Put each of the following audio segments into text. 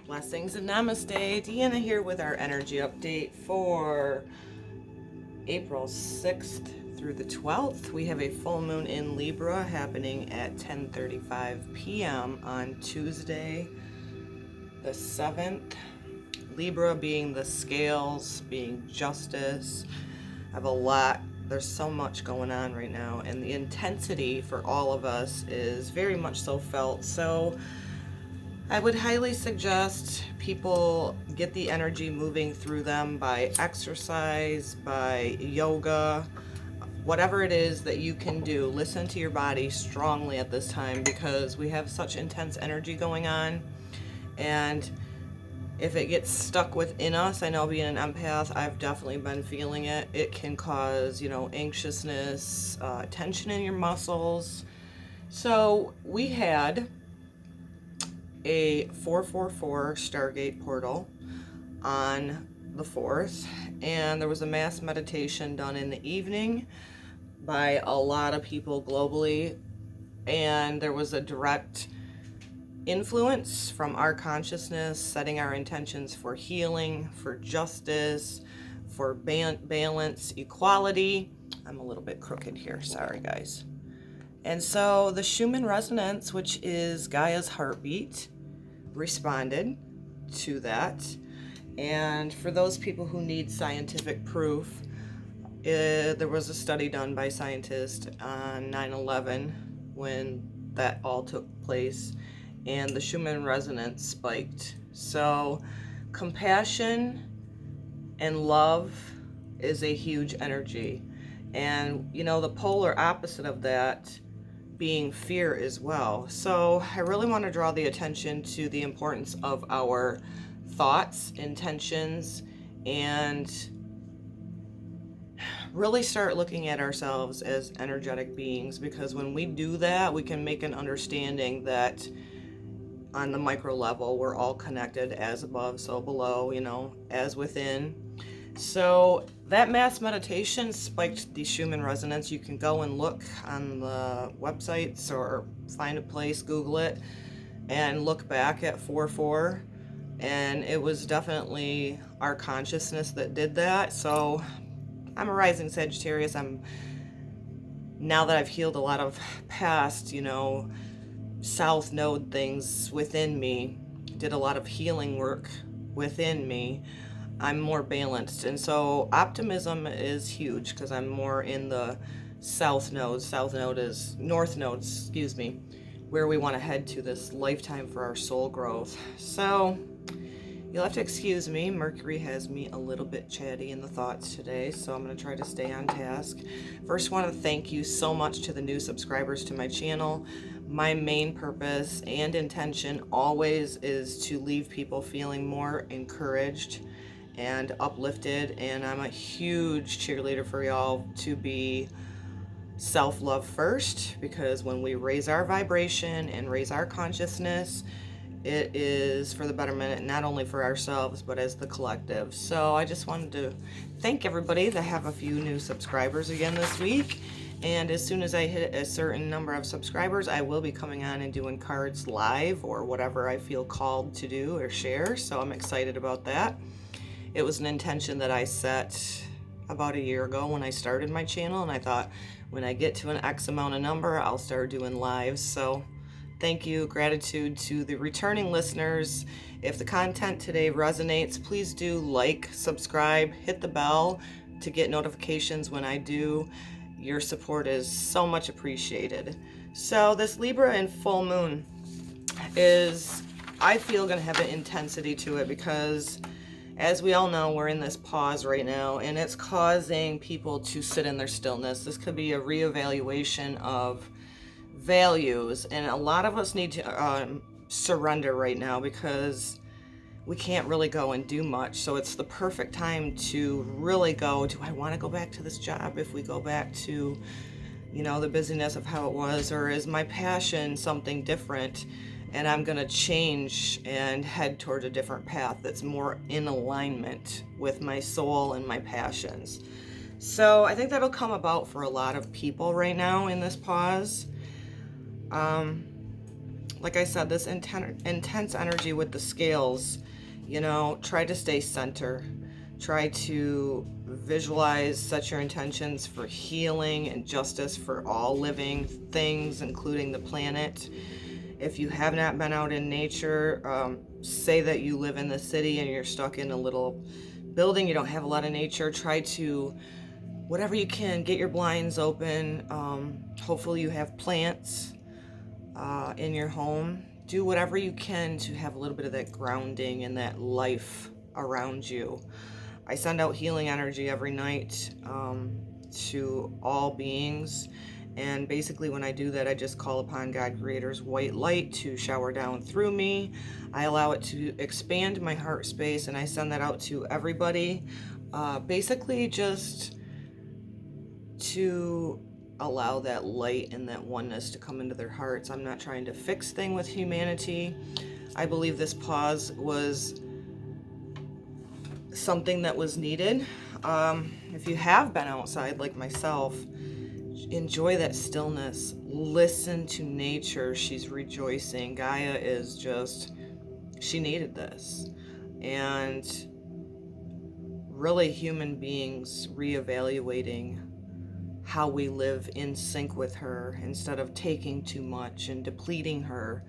Blessings and namaste. Deanna here with our energy update for April 6th through the 12th. We have a full moon in Libra happening at 10:35 p.m. on Tuesday, the 7th. Libra being the scales, being justice. I have there's so much going on right now, and the intensity for all of us is very much so felt. So I would highly suggest people get the energy moving through them by exercise, by yoga, whatever it is that you can do. Listen to your body strongly at this time because we have such intense energy going on. And if it gets stuck within us, I know being an empath, I've definitely been feeling it. It can cause, anxiousness, tension in your muscles. So we had a 444 Stargate portal on the 4th, and there was a mass meditation done in the evening by a lot of people globally, and there was a direct influence from our consciousness setting our intentions for healing, for justice, for balance, equality. I'm a little bit crooked here, sorry guys. And so the Schumann resonance, which is Gaia's heartbeat, responded to that. And for those people who need scientific proof, there was a study done by scientists on 9/11 when that all took place, and the Schumann resonance spiked. So compassion and love is a huge energy. And the polar opposite of that being fear as well. So I really want to draw the attention to the importance of our thoughts, intentions, and really start looking at ourselves as energetic beings, because when we do that, we can make an understanding that on the micro level, we're all connected, as above, so below, as within. So that mass meditation spiked the Schumann resonance. You can go and look on the websites or find a place, Google it, and look back at 4/4. And it was definitely our consciousness that did that. So I'm a rising Sagittarius. Now that I've healed a lot of past, South Node things within me, did a lot of healing work within me, I'm more balanced. And so optimism is huge because I'm more in the South Node. North Node, where we want to head to this lifetime for our soul growth. So you'll have to excuse me. Mercury has me a little bit chatty in the thoughts today, so I'm going to try to stay on task. First, want to thank you so much to the new subscribers to my channel. My main purpose and intention always is to leave people feeling more encouraged and uplifted, and I'm a huge cheerleader for y'all to be self-love first, because when we raise our vibration and raise our consciousness, it is for the betterment, not only for ourselves but as the collective. So I just wanted to thank everybody that have a few new subscribers again this week, and as soon as I hit a certain number of subscribers, I will be coming on and doing cards live or whatever I feel called to do or share. So I'm excited about that. It was an intention that I set about a year ago when I started my channel, and I thought when I get to an X amount of number, I'll start doing lives. So thank you, gratitude to the returning listeners. If the content today resonates, please do like, subscribe, hit the bell to get notifications when I do. Your support is so much appreciated. So this Libra and full moon is, I feel, going to have an intensity to it because, as we all know, we're in this pause right now, and it's causing people to sit in their stillness. This could be a reevaluation of values, and a lot of us need to surrender right now because we can't really go and do much. So it's the perfect time to really go, do I want to go back to this job? If we go back to, the busyness of how it was, or is my passion something different? And I'm going to change and head toward a different path that's more in alignment with my soul and my passions. So I think that'll come about for a lot of people right now in this pause. like I said, this intense energy with the scales, you know, try to stay center. Try to visualize, set your intentions for healing and justice for all living things, including the planet. If you have not been out in nature, say that you live in the city and you're stuck in a little building, you don't have a lot of nature, try to, whatever you can, get your blinds open. Hopefully you have plants in your home. Do whatever you can to have a little bit of that grounding and that life around you. I send out healing energy every night to all beings. And basically when I do that, I just call upon God Creator's white light to shower down through me. I allow it to expand my heart space, and I send that out to everybody. Basically just to allow that light and that oneness to come into their hearts. I'm not trying to fix things with humanity. I believe this pause was something that was needed. If you have been outside like myself, enjoy that stillness. Listen to nature. She's rejoicing. Gaia is just, she needed this. And really human beings reevaluating how we live in sync with her instead of taking too much and depleting her.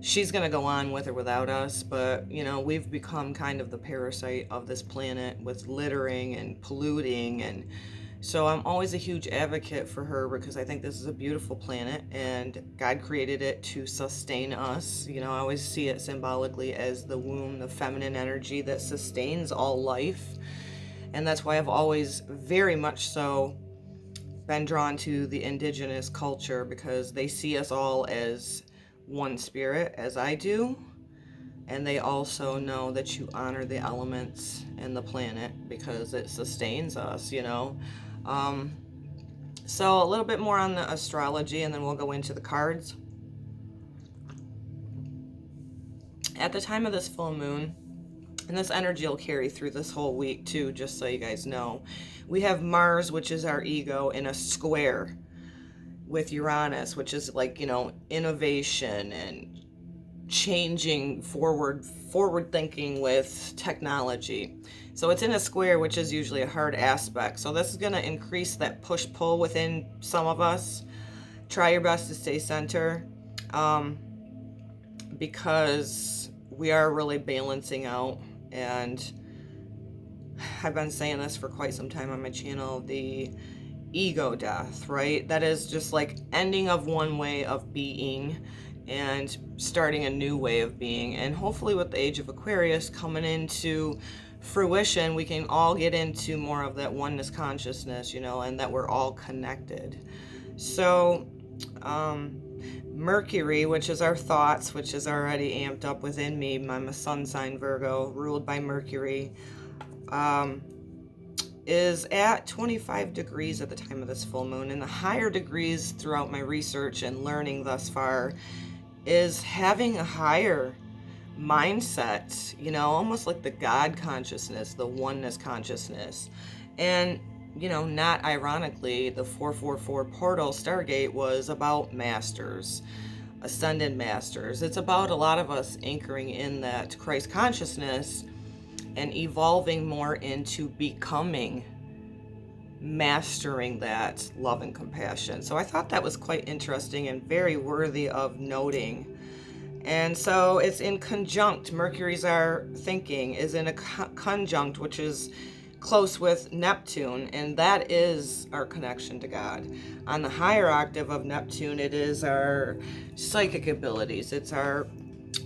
She's going to go on with or without us, but, you know, we've become kind of the parasite of this planet with littering and polluting. And so I'm always a huge advocate for her because I think this is a beautiful planet and God created it to sustain us. You know, I always see it symbolically as the womb, the feminine energy that sustains all life. And that's why I've always very much so been drawn to the indigenous culture, because they see us all as one spirit, as I do, and they also know that you honor the elements and the planet because it sustains us, you know. So a little bit more on the astrology, and then we'll go into the cards. At the time of this full moon, and this energy will carry through this whole week too, just so you guys know, we have Mars, which is our ego, in a square with Uranus, which is like, you know, innovation and changing, forward thinking with technology. So it's in a square, which is usually a hard aspect. So this is going to increase that push-pull within some of us. Try your best to stay center, because we are really balancing out. And I've been saying this for quite some time on my channel, the ego death, right? That is just like ending of one way of being and starting a new way of being. And hopefully with the age of Aquarius coming into fruition, we can all get into more of that oneness consciousness, you know, and that we're all connected. So Mercury, which is our thoughts, which is already amped up within me. I'm a sun sign Virgo, ruled by Mercury, is at 25 degrees at the time of this full moon. And the higher degrees throughout my research and learning thus far is having a higher mindset, you know, almost like the God consciousness, the oneness consciousness. And, you know, not ironically, the 444 portal Stargate was about masters, ascended masters. It's about a lot of us anchoring in that Christ consciousness and evolving more into becoming, mastering that love and compassion. So I thought that was quite interesting and very worthy of noting. And so it's in conjunct, Mercury's our thinking, is in a conjunct, which is close with Neptune, and that is our connection to God. On the higher octave of Neptune, it is our psychic abilities, it's our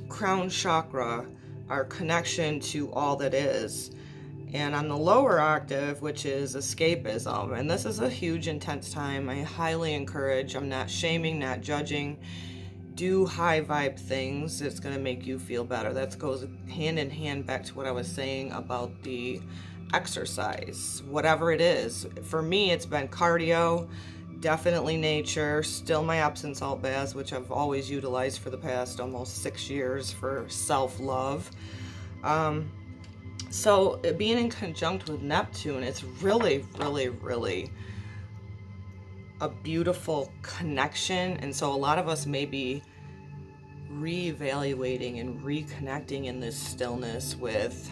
crown chakra, our connection to all that is. And on the lower octave, which is escapism, and this is a huge, intense time. I highly encourage, I'm not shaming, not judging, do high vibe things. It's going to make you feel better. That goes hand in hand back to what I was saying about the exercise, whatever it is. For me, it's been cardio, definitely nature, still my Epsom salt baths, which I've always utilized for the past almost 6 years for self-love. So being in conjunct with Neptune, it's really, really, really a beautiful connection. And so a lot of us may be reevaluating and reconnecting in this stillness with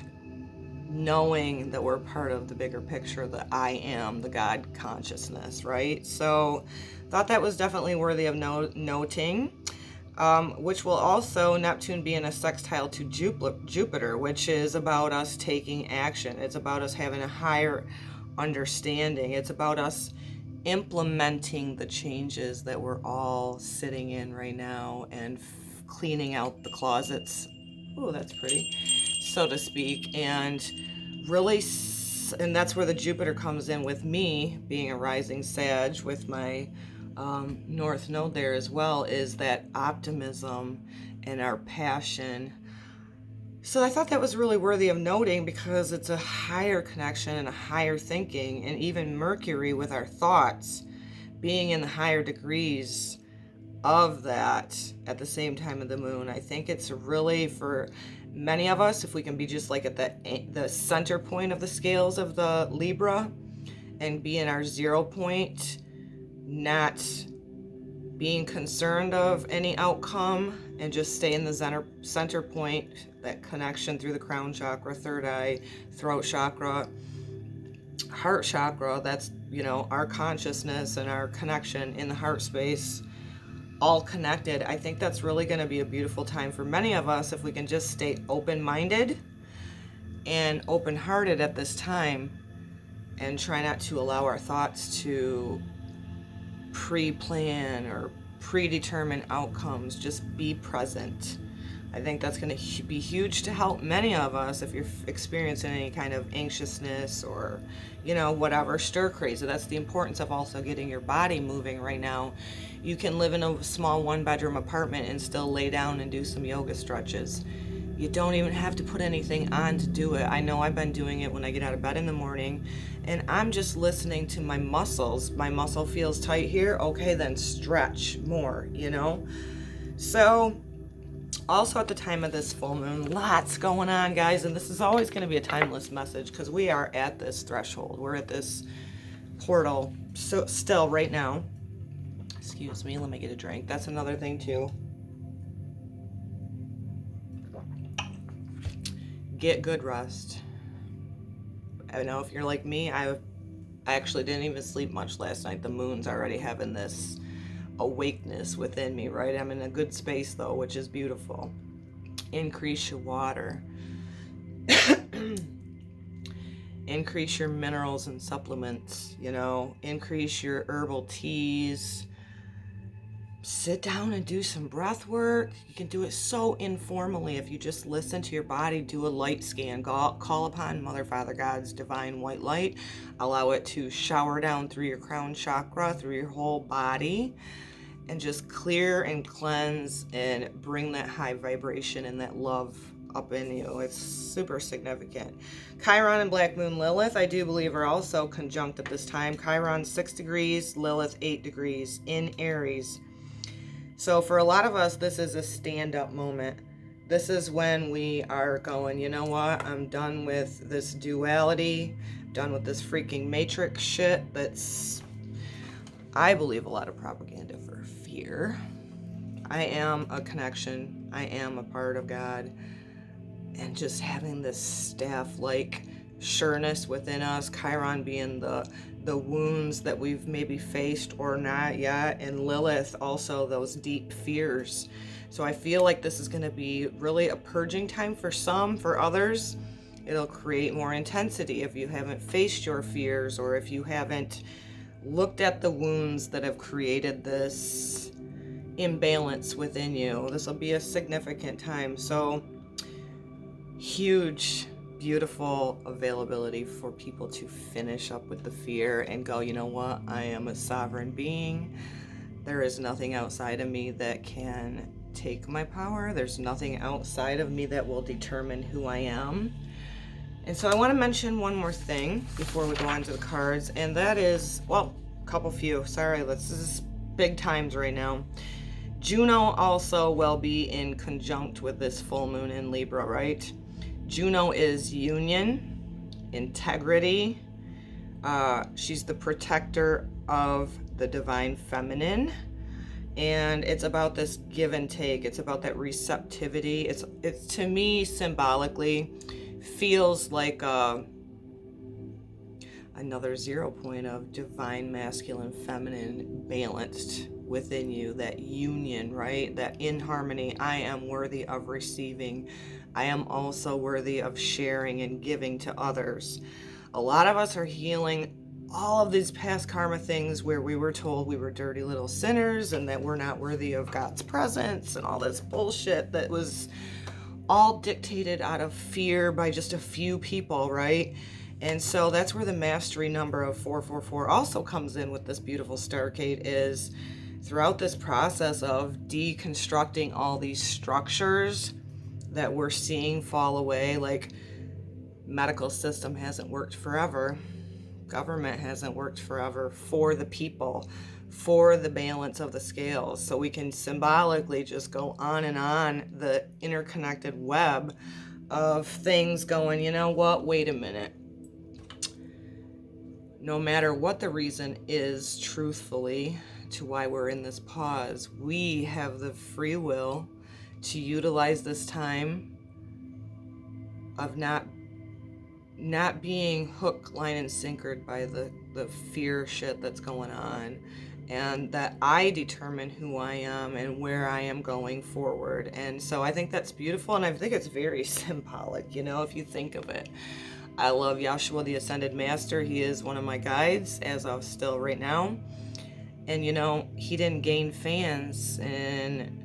knowing that we're part of the bigger picture, the I am, the God consciousness, right? So thought that was definitely worthy of noting. Which will also, Neptune being a sextile to Jupiter, which is about us taking action. It's about us having a higher understanding. It's about us implementing the changes that we're all sitting in right now and cleaning out the closets. Oh, that's pretty, so to speak. And really, and that's where the Jupiter comes in with me being a rising Sag with my North Node there as well, is that optimism and our passion. So I thought that was really worthy of noting because it's a higher connection and a higher thinking, and even Mercury with our thoughts being in the higher degrees of that at the same time of the moon. I think it's really, for many of us, if we can be just like at the center point of the scales of the Libra and be in our 0 point, not being concerned of any outcome, and just stay in the center point, that connection through the crown chakra, third eye, throat chakra, heart chakra. That's, our consciousness and our connection in the heart space, all connected. I think that's really going to be a beautiful time for many of us if we can just stay open-minded and open-hearted at this time, and try not to allow our thoughts to pre-plan or predetermine outcomes. Just be present. I think that's going to be huge to help many of us if you're experiencing any kind of anxiousness or, whatever, stir crazy. That's the importance of also getting your body moving right now. You can live in a small 1-bedroom apartment and still lay down and do some yoga stretches. You don't even have to put anything on to do it. I know I've been doing it when I get out of bed in the morning, and I'm just listening to my muscles. My muscle feels tight here. Okay, then stretch more, So also at the time of this full moon, lots going on, guys, and this is always going to be a timeless message because we are at this threshold. We're at this portal so still right now. Excuse me, let me get a drink. That's another thing too. Get good rest. I know if you're like me, I actually didn't even sleep much last night. The moon's already having this awakeness within me, right? I'm in a good space though, which is beautiful. Increase your water. Increase your minerals and supplements, increase your herbal teas. Sit down and do some breath work. You can do it so informally if you just listen to your body, do a light scan, call upon Mother, Father, God's divine white light, allow it to shower down through your crown chakra, through your whole body, and just clear and cleanse and bring that high vibration and that love up in you. It's super significant. Chiron and Black Moon Lilith, I do believe, are also conjunct at this time. Chiron 6 degrees, Lilith 8 degrees in Aries. So for a lot of us, this is a stand-up moment. This is when we are going, you know what? I'm done with this duality. I'm done with this freaking matrix shit that's, I believe, a lot of propaganda for fear. I am a connection. I am a part of God. And just having this staff-like sureness within us, Chiron being the wounds that we've maybe faced or not yet, and Lilith also those deep fears. So I feel like this is going to be really a purging time for some. For others, it'll create more intensity if you haven't faced your fears, or if you haven't looked at the wounds that have created this imbalance within you. This will be a significant time. So huge, beautiful availability for people to finish up with the fear and go, you know what? I am a sovereign being. There is nothing outside of me that can take my power. There's nothing outside of me that will determine who I am. And so I want to mention one more thing before we go on to the cards, and that is, well, a couple few. Sorry, this is big times right now. Juno also will be in conjunct with this full moon in Libra, right? Juno is union, integrity. She's the protector of the divine feminine. And it's about this give and take. It's about that receptivity. It's to me symbolically feels like another 0 point of divine masculine feminine balanced within you, that union, right? That in harmony. I am worthy of receiving. I am also worthy of sharing and giving to others. A lot of us are healing all of these past karma things where we were told we were dirty little sinners and that we're not worthy of God's presence and all this bullshit that was all dictated out of fear by just a few people, right? And so that's where the mastery number of 444 also comes in with this beautiful Stargate, is throughout this process of deconstructing all these structures that we're seeing fall away. Like, medical system hasn't worked forever. Government hasn't worked forever for the people, for the balance of the scales. So we can symbolically just go on and on the interconnected web of things going, you know what, wait a minute. No matter what the reason is, truthfully, to why we're in this pause, we have the free will to utilize this time of not being hook, line, and sinkered by the fear shit that's going on, and that I determine who I am and where I am going forward. And so I think that's beautiful, and I think it's very symbolic, you know, if you think of it. I love Yahshua, the Ascended Master. He is one of my guides as of still right now. And, you know, he didn't gain fans, and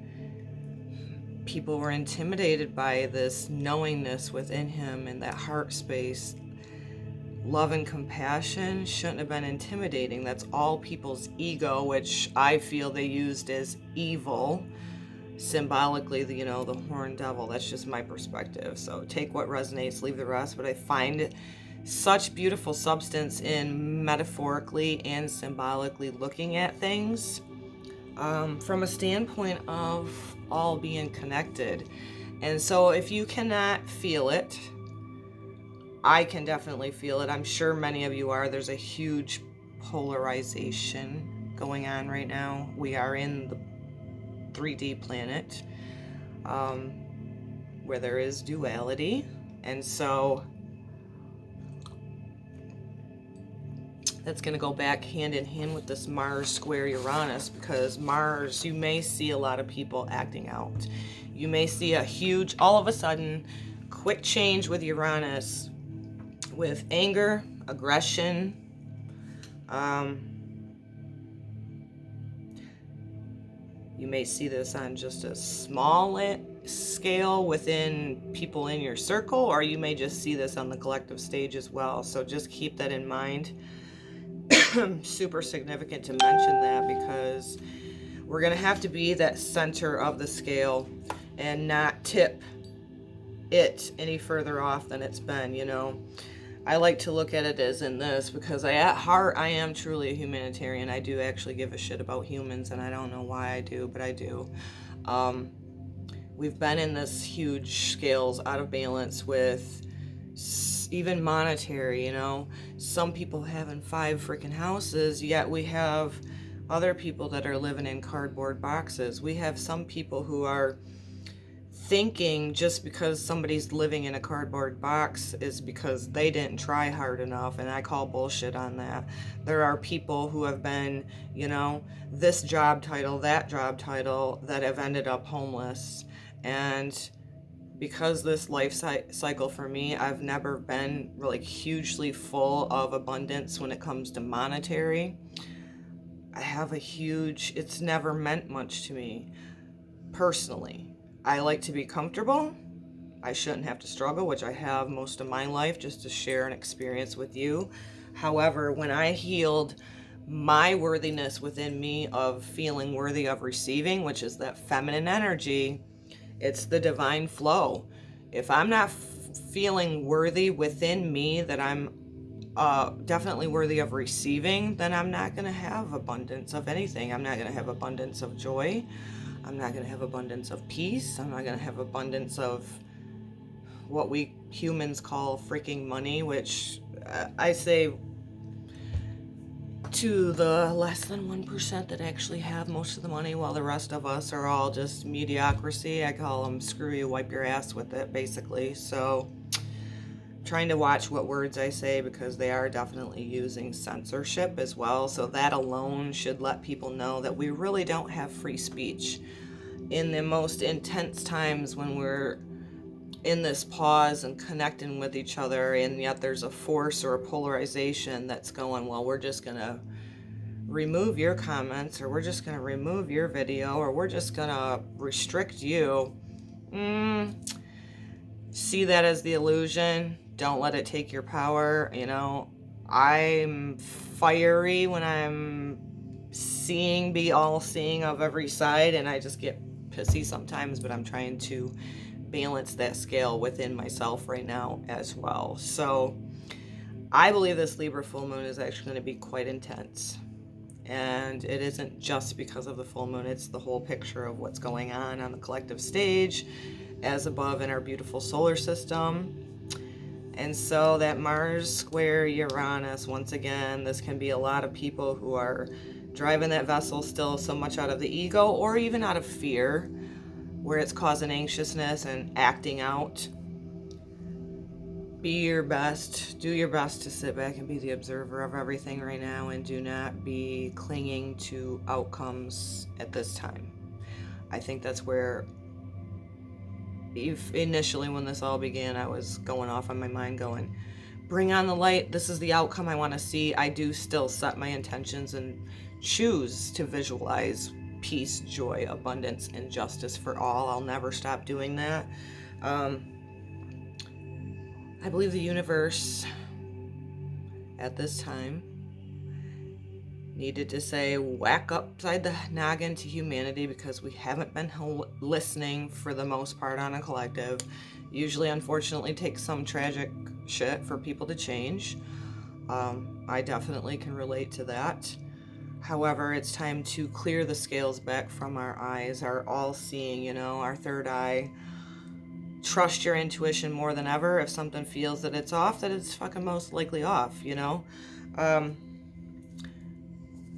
people were intimidated by this knowingness within him and that heart space. Love and compassion shouldn't have been intimidating. That's all people's ego, which I feel they used as evil. Symbolically, the horned devil. That's just my perspective. So take what resonates, leave the rest. But I find such beautiful substance in metaphorically and symbolically looking at things from a standpoint of all being connected. And so if you cannot feel it, I can definitely feel it. I'm sure many of you are. There's a huge polarization going on right now. We are in the 3D planet where there is duality. And so that's going to go back hand in hand with this Mars square Uranus, because Mars, you may see a lot of people acting out. You may see a huge, all of a sudden, quick change with Uranus, with anger, aggression, you may see this on just a small scale within people in your circle, or you may just see this on the collective stage as well. So just keep that in mind. Super significant to mention that, because we're going to have to be that center of the scale and not tip it any further off than it's been, you know. I like to look at it as in this, because at heart I am truly a humanitarian. I do actually give a shit about humans, and I don't know why I do, but I do. We've been in this huge scales out of balance with even monetary, you know. Some people having 5 freaking houses, yet we have other people that are living in cardboard boxes. We have some people who are thinking just because somebody's living in a cardboard box is because they didn't try hard enough, and I call bullshit on that. There are people who have been, you know, this job title, that job title, that have ended up homeless. And because this life cycle for me, I've never been really hugely full of abundance when it comes to monetary. I have a huge, it's never meant much to me personally. I like to be comfortable. I shouldn't have to struggle, which I have most of my life, just to share an experience with you. However, when I healed my worthiness within me of feeling worthy of receiving, which is that feminine energy, it's the divine flow. If I'm not feeling worthy within me, that I'm definitely worthy of receiving, then I'm not going to have abundance of anything. I'm not going to have abundance of joy. I'm not going to have abundance of peace. I'm not going to have abundance of what we humans call freaking money, which I say to the less than 1% that actually have most of the money, while the rest of us are all just mediocrity. I call them screw you, wipe your ass with it, basically. So trying to watch what words I say, because they are definitely using censorship as well. So that alone should let people know that we really don't have free speech. In the most intense times when we're in this pause and connecting with each other, and yet there's a force or a polarization that's going, well, we're just going to remove your comments, or we're just going to remove your video, or we're just going to restrict you. See that as the illusion. Don't let it take your power. You know, I'm fiery when I'm be all seeing of every side, and I just get pissy sometimes, but I'm trying to balance that scale within myself right now as well. So I believe this Libra full moon is actually going to be quite intense. And it isn't just because of the full moon, it's the whole picture of what's going on the collective stage, as above in our beautiful solar system. And so that Mars square Uranus, once again, this can be a lot of people who are driving that vessel still so much out of the ego, or even out of fear, where it's causing anxiousness and acting out. Be your best. Do your best to sit back and be the observer of everything right now, and do not be clinging to outcomes at this time. I think that's where initially, when this all began, I was going off on my mind going, bring on the light. This is the outcome I want to see. I do still set my intentions and choose to visualize peace, joy, abundance, and justice for all. I'll never stop doing that. I believe the universe at this time needed to say whack upside the noggin to humanity, because we haven't been listening for the most part on a collective. Usually, unfortunately, takes some tragic shit for people to change. I definitely can relate to that. However, it's time to clear the scales back from our eyes, our all-seeing, you know, our third eye. Trust your intuition more than ever. If something feels that it's off, that it's fucking most likely off, you know?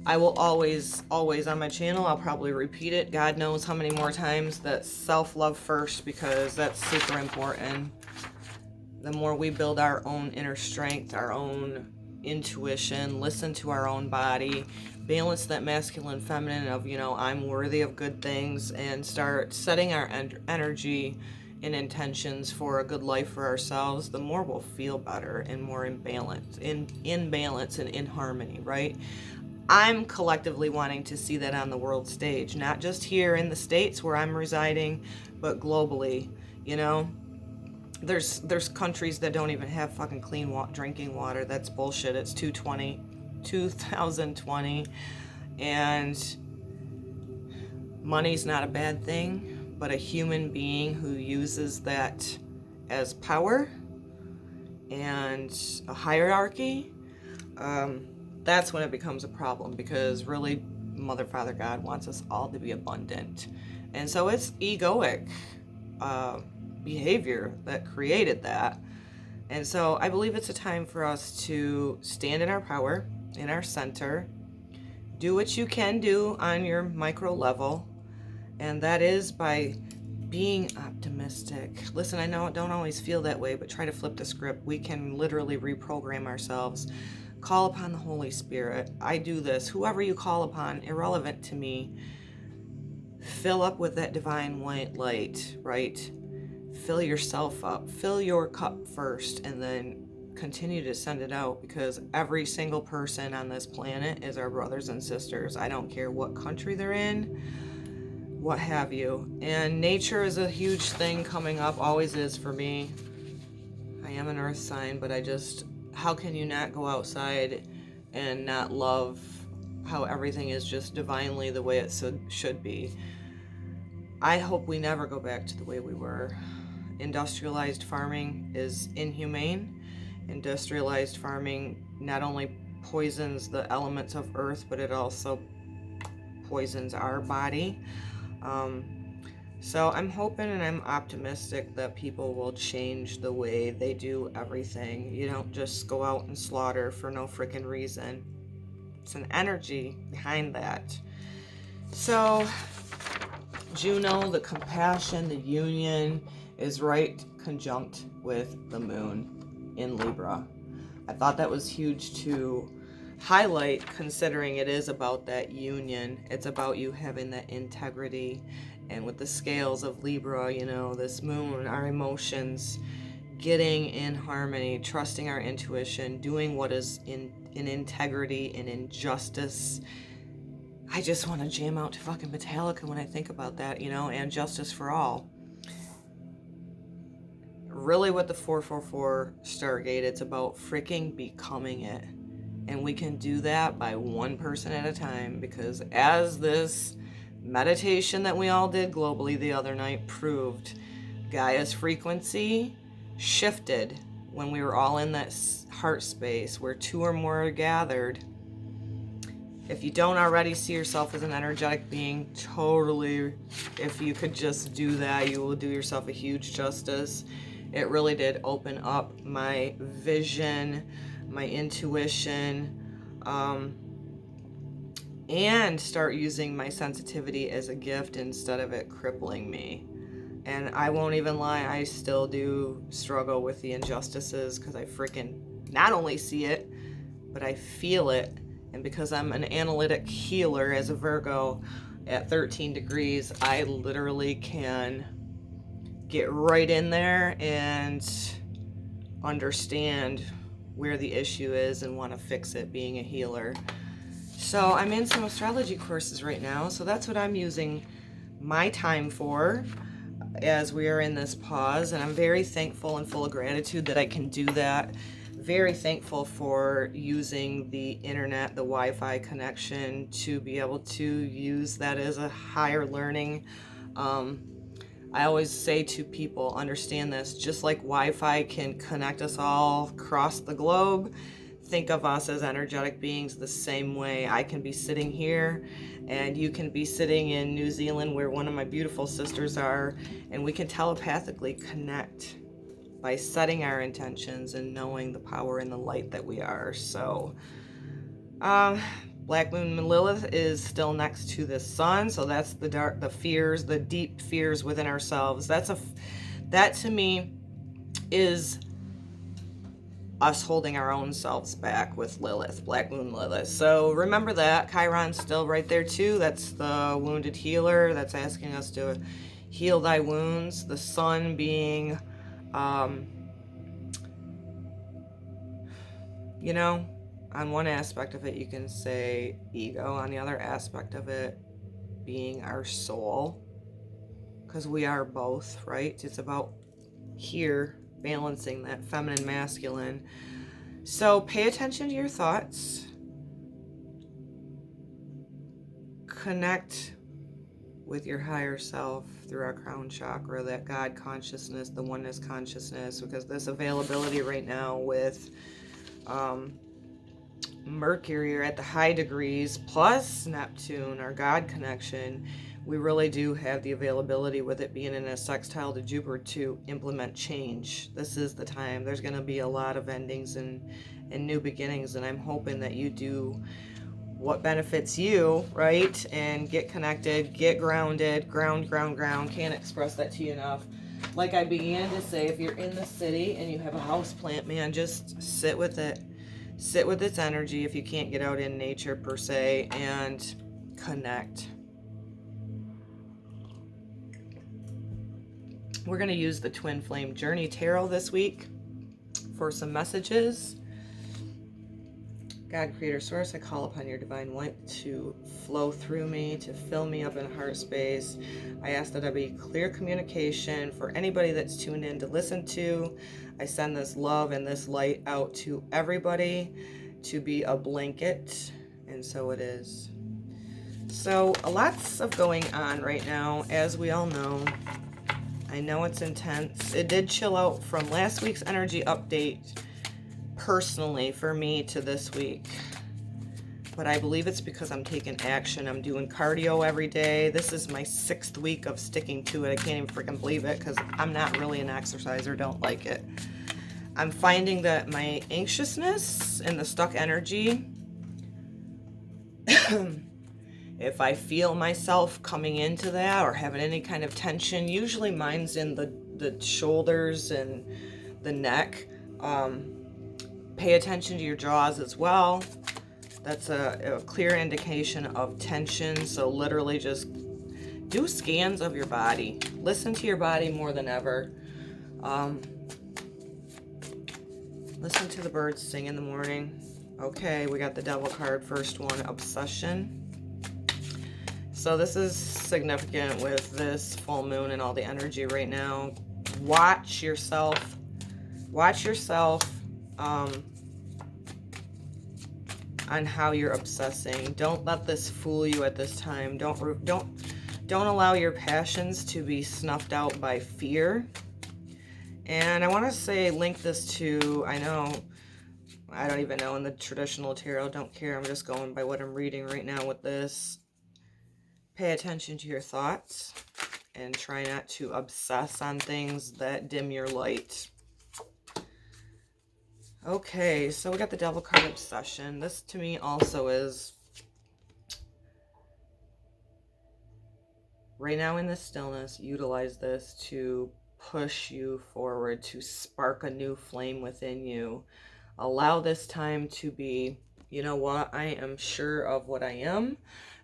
I will always on my channel, I'll probably repeat it God knows how many more times, that self-love first, because that's super important. The more we build our own inner strength, our own intuition, listen to our own body, balance that masculine feminine of, you know, I'm worthy of good things, and start setting our energy and intentions for a good life for ourselves, the more we'll feel better and more in balance and in harmony, right? I'm collectively wanting to see that on the world stage, not just here in the States where I'm residing, but globally. You know, there's countries that don't even have fucking clean drinking water. That's bullshit. It's 2020, and money's not a bad thing, but a human being who uses that as power and a hierarchy, that's when it becomes a problem, because really, Mother, Father, God wants us all to be abundant. And so it's egoic behavior that created that. And so I believe it's a time for us to stand in our power, in our center, do what you can do on your micro level, and that is by being optimistic. Listen, I know it don't always feel that way, but try to flip the script. We can literally reprogram ourselves. Call upon the Holy Spirit. I do this. Whoever you call upon, irrelevant to me. Fill up with that divine white light, right? Fill yourself up. Fill your cup first, and then continue to send it out, because every single person on this planet is our brothers and sisters. I don't care what country they're in, what have you. And nature is a huge thing coming up, always is for me. I am an earth sign, but how can you not go outside and not love how everything is just divinely the way it should be? I hope we never go back to the way we were. Industrialized farming is inhumane. Industrialized farming not only poisons the elements of earth, but it also poisons our body. So I'm hoping and I'm optimistic that people will change the way they do everything. You don't just go out and slaughter for no freaking reason. It's an energy behind that. So Juno, the compassion, the union, is right conjunct with the moon in Libra. I thought that was huge to highlight, considering it is about that union. It's about you having that integrity. And with the scales of Libra, you know, this moon, our emotions, getting in harmony, trusting our intuition, doing what is in integrity and in justice. I just want to jam out to fucking Metallica when I think about that, you know, and justice for all. Really, with the 444 Stargate, it's about freaking becoming it. And we can do that by one person at a time, because as this meditation that we all did globally the other night proved, Gaia's frequency shifted when we were all in that heart space where two or more are gathered. If you don't already see yourself as an energetic being, totally, if you could just do that, you will do yourself a huge justice. It really did open up my vision, my intuition, and start using my sensitivity as a gift instead of it crippling me. And I won't even lie, I still do struggle with the injustices, because I freaking not only see it, but I feel it. And because I'm an analytic healer as a Virgo at 13 degrees, I literally can get right in there and understand where the issue is and want to fix it, being a healer. So I'm in some astrology courses right now, so that's what I'm using my time for as we are in this pause, and I'm very thankful and full of gratitude that I can do that. Very thankful for using the internet, the Wi-Fi connection, to be able to use that as a higher learning. I always say to people, understand this, just like Wi-Fi can connect us all across the globe, think of us as energetic beings the same way. I can be sitting here and you can be sitting in New Zealand where one of my beautiful sisters are, and we can telepathically connect by setting our intentions and knowing the power and the light that we are. So Black Moon Lilith is still next to the sun, so that's the dark, the fears, the deep fears within ourselves. That to me is us holding our own selves back with Lilith, Black Moon Lilith. So remember that. Chiron's still right there too. That's the wounded healer. That's asking us to heal thy wounds. The sun being, you know, on one aspect of it, you can say ego. On the other aspect of it, being our soul. Because we are both, right? It's about here balancing that feminine, masculine. So pay attention to your thoughts. Connect with your higher self through our crown chakra, that God consciousness, the oneness consciousness, because this availability right now with Mercury are at the high degrees plus Neptune, our God connection, we really do have the availability with it being in a sextile to Jupiter to implement change. This is the time. There's going to be a lot of endings and new beginnings, and I'm hoping that you do what benefits you, right? And get connected, get grounded, ground. Can't express that to you enough. Like I began to say, if you're in the city and you have a house plant, man, just sit with it. Sit with its energy if you can't get out in nature per se, and connect. We're going to use the Twin Flame Journey Tarot this week for some messages. God, Creator, Source, I call upon your divine light to flow through me, to fill me up in heart space. I ask that there be clear communication for anybody that's tuned in to listen to. I send this love and this light out to everybody to be a blanket, and so it is. So lots of going on right now, as we all know. I know it's intense. It did chill out from last week's energy update personally for me to this week. But I believe it's because I'm taking action. I'm doing cardio every day. This is my 6th week of sticking to it. I can't even freaking believe it because I'm not really an exerciser, don't like it. I'm finding that my anxiousness and the stuck energy If I feel myself coming into that or having any kind of tension, usually mine's in the shoulders and the neck. Pay attention to your jaws as well. That's a clear indication of tension. So literally just do scans of your body. Listen to your body more than ever. Listen to the birds sing in the morning. Okay, we got the Devil card, first one, obsession. So this is significant with this full moon and all the energy right now. Watch yourself. Watch yourself on how you're obsessing. Don't let this fool you at this time. Don't allow your passions to be snuffed out by fear. And I want to say, link this to, I don't even know in the traditional tarot, don't care. I'm just going by what I'm reading right now with this. Pay attention to your thoughts and try not to obsess on things that dim your light. Okay, so we got the Devil card, obsession. This to me also is, right now in this stillness, utilize this to push you forward, to spark a new flame within you. Allow this time to be, you know what, I am sure of what I am.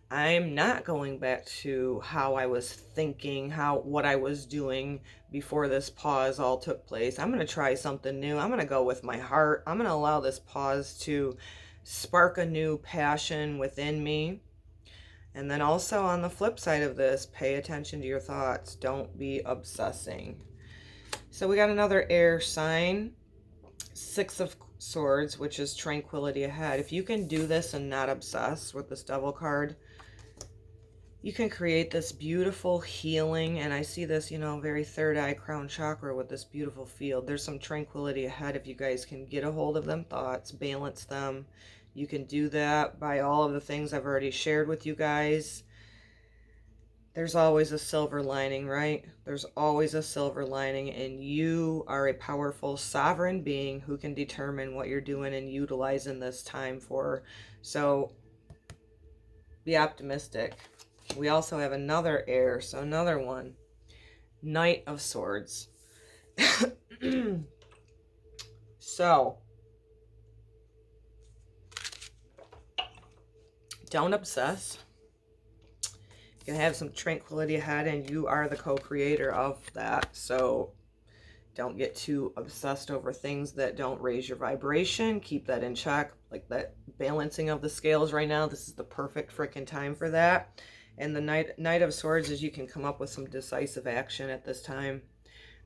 I'm not going back to how I was thinking, what I was doing before this pause all took place. I'm going to try something new. I'm going to go with my heart. I'm going to allow this pause to spark a new passion within me. And then also on the flip side of this, pay attention to your thoughts. Don't be obsessing. So we got another air sign, Six of Swords, which is tranquility ahead. If you can do this and not obsess with this Devil card, you can create this beautiful healing. And I see this, very third eye, crown chakra with this beautiful field. There's some tranquility ahead if you guys can get a hold of them thoughts, balance them. You can do that by all of the things I've already shared with you guys. There's always a silver lining, right? There's always a silver lining, and you are a powerful sovereign being who can determine what you're doing and utilizing this time for. So be optimistic. We also have another air, so another one, Knight of Swords. So don't obsess. You can have some tranquility ahead, and you are the co-creator of that. So don't get too obsessed over things that don't raise your vibration. Keep that in check. Like that balancing of the scales right now, this is the perfect freaking time for that. And the Knight of Swords is you can come up with some decisive action at this time.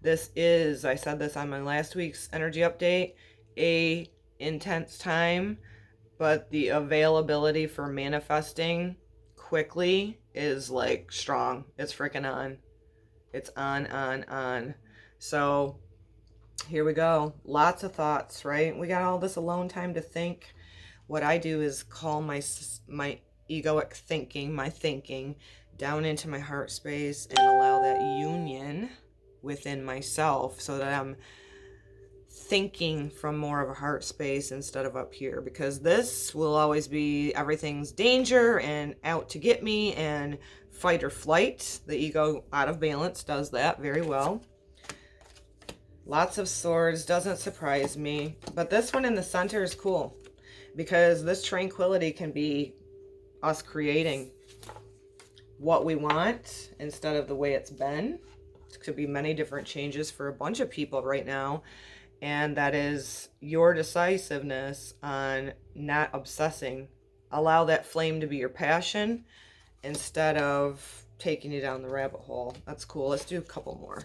This is, I said this on my last week's energy update, a intense time, but the availability for manifesting quickly is like strong. It's freaking on. It's on. So here we go. Lots of thoughts, right? We got all this alone time to think. What I do is call my egoic thinking, my thinking, down into my heart space and allow that union within myself so that I'm thinking from more of a heart space instead of up here, because this will always be everything's danger and out to get me and fight or flight. The ego out of balance does that very well. Lots of swords, doesn't surprise me, but this one in the center is cool because this tranquility can be us creating what we want instead of the way it's been. It could be many different changes for a bunch of people right now. And that is your decisiveness on not obsessing. Allow that flame to be your passion instead of taking you down the rabbit hole. That's cool. Let's do a couple more.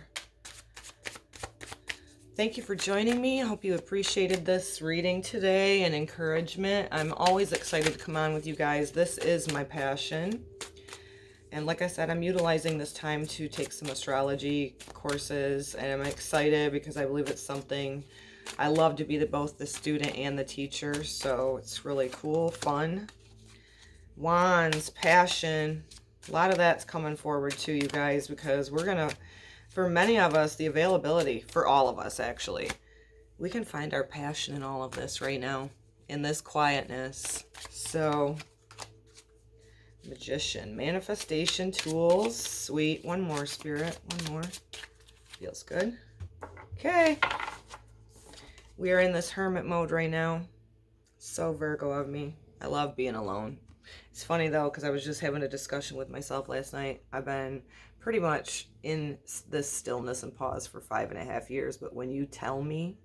Thank you for joining me. I hope you appreciated this reading today and encouragement. I'm always excited to come on with you guys. This is my passion. And like I said, I'm utilizing this time to take some astrology courses, and I'm excited because I believe it's something I love to be both the student and the teacher. So it's really cool, fun. Wands, passion. A lot of that's coming forward too, you guys, because we're going to, for many of us, the availability, for all of us actually, we can find our passion in all of this right now, in this quietness. So Magician. Manifestation tools. Sweet. One more, Spirit. One more. Feels good. Okay. We are in this hermit mode right now. So Virgo of me. I love being alone. It's funny though, because I was just having a discussion with myself last night. I've been pretty much in this stillness and pause for 5.5 years. But when you tell me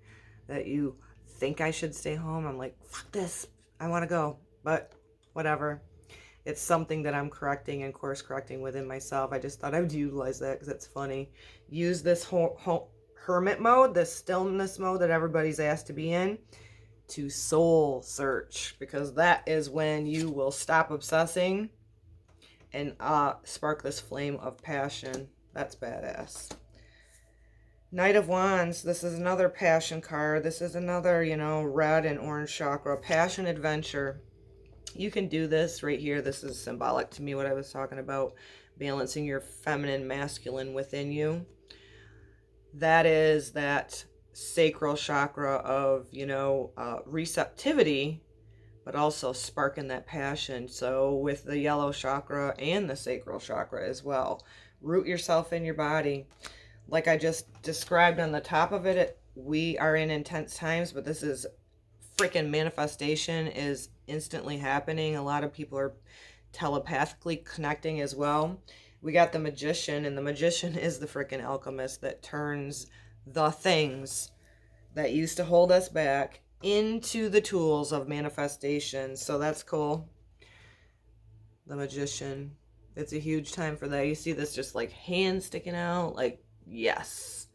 that you think I should stay home, I'm like, fuck this. I want to go. But whatever. It's something that I'm correcting and course correcting within myself. I just thought I would utilize that because it's funny. Use this whole hermit mode, this stillness mode that everybody's asked to be in, to soul search, because that is when you will stop obsessing and spark this flame of passion. That's badass. Knight of Wands. This is another passion card. This is another, red and orange chakra. Passion, adventure. You can do this right here. This is symbolic to me, what I was talking about. Balancing your feminine, masculine within you. That is that sacral chakra of, receptivity, but also sparking that passion. So with the yellow chakra and the sacral chakra as well. Root yourself in your body. Like I just described on the top of it, we are in intense times, but this is freaking manifestation is instantly happening. A lot of people are telepathically connecting as well. We got the Magician, and the Magician is the freaking alchemist that turns the things that used to hold us back into the tools of manifestation. So that's cool. The Magician. It's a huge time for that. You see this just like hand sticking out, like, yes,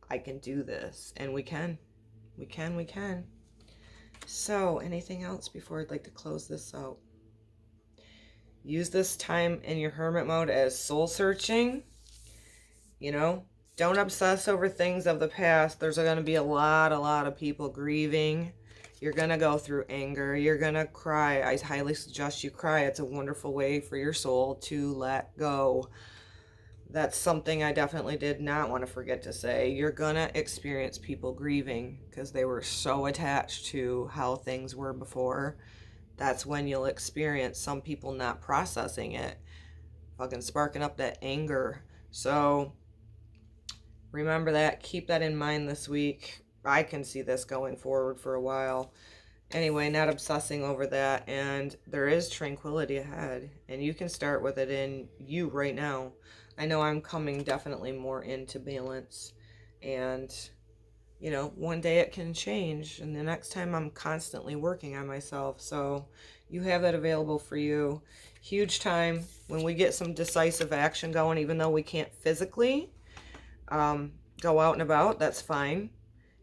I can do this. And we can. We can. So, anything else before I'd like to close this out? Use this time in your hermit mode as soul searching. Don't obsess over things of the past. There's going to be a lot of people grieving. You're going to go through anger. You're going to cry. I highly suggest you cry. It's a wonderful way for your soul to let go. That's something I definitely did not want to forget to say. You're going to experience people grieving because they were so attached to how things were before. That's when you'll experience some people not processing it, fucking sparking up that anger. So remember that. Keep that in mind this week. I can see this going forward for a while. Anyway, not obsessing over that. And there is tranquility ahead. And you can start with it in you right now. I know I'm coming definitely more into balance. And one day it can change, and the next time I'm constantly working on myself. So you have that available for you. Huge time when we get some decisive action going, even though we can't physically go out and about. That's fine.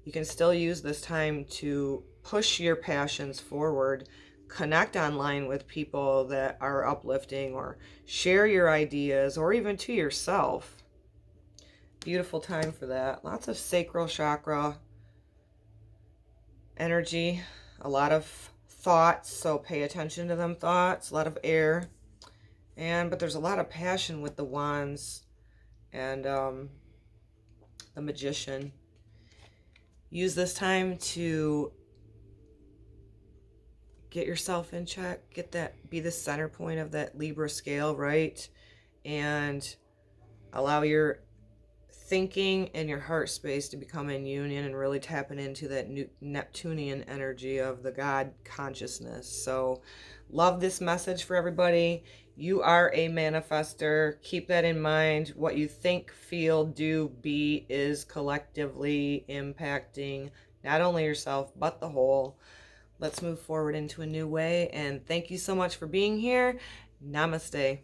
You can still use this time to push your passions forward, connect online with people that are uplifting, or share your ideas, or even to yourself. Beautiful time for that. Lots of sacral chakra energy, a lot of thoughts, so pay attention to them thoughts, a lot of air, but there's a lot of passion with the wands and the Magician. Use this time to get yourself in check, be the center point of that Libra scale, right? And allow your thinking and your heart space to become in union and really tapping into that Neptunian energy of the God consciousness. So love this message for everybody. You are a manifester. Keep that in mind. What you think, feel, do, be is collectively impacting not only yourself, but the whole. Let's move forward into a new way. And thank you so much for being here. Namaste.